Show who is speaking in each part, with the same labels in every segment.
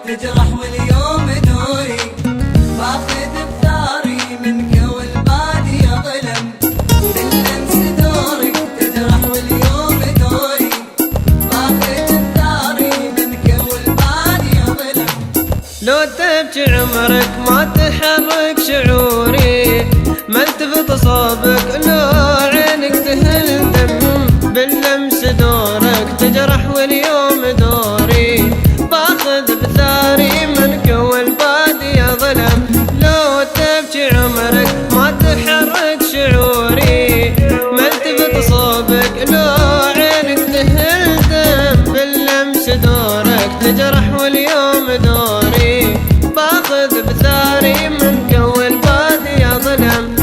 Speaker 1: تجرح واليوم دوري، باخذ بثاري منك والبادي ظلم، باللمس دورك تجرح واليوم دوري، باخذ بثاري منك والبادي ظلم.
Speaker 2: لو تبكي عمرك ما تحرك شعوري، ما التفت صوبك لو عينك تهل دم، باللمس دورك تجرح واليوم دوري، باخذ بثاري منك والبادي ظلم. لو تبكي عمرك ما تحرك شعوري، ما التفت صوبك لو عينك تهل دم، باللمس دورك تجرح واليوم دوري، باخذ بثاري منك والبادي ظلم.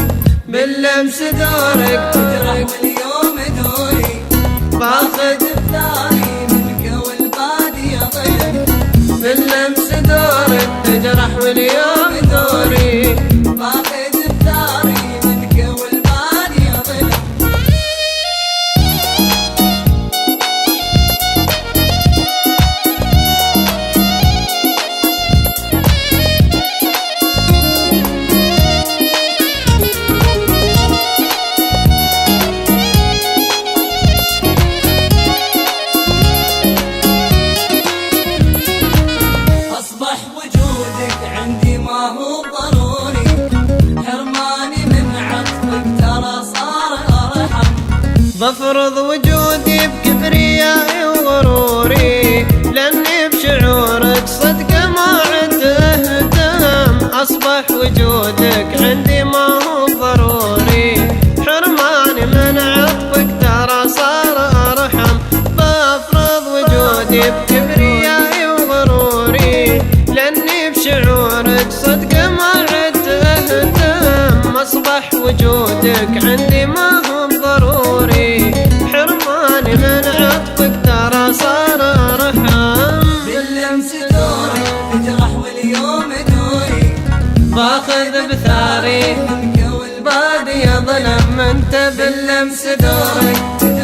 Speaker 2: باللمس دورك
Speaker 1: تجرح واليوم دوري، باخذ بثاري منك والبادي ظلم،
Speaker 2: باللمس دورك تجرح واليوم دوري،
Speaker 1: باخذ بثاري منك والبادي ظلم. أصبح وجودك عندي ما هو ضروري، حرماني من عطفك ترى صار أرحم،
Speaker 2: بفرض وجودي بكبريائي وغروري، لاني بشعورك صدق ما عد اهتم. اصبح وجودك عندي ما هو ضروري، حرماني من عطفك ترى صار ارحم. بفرض وجودي بكبريائي وغروري، لاني بشعورك صدق ما عد اهتم. اصبح وجودك عندي ما هو ضروري، حرماني من عطفك ترى صار ارحم.
Speaker 1: باللمس دورك تجرح واليوم دوري،
Speaker 2: باخذ بثاري
Speaker 1: منك والبادي
Speaker 2: بادي ظلم، انت باللمس دورك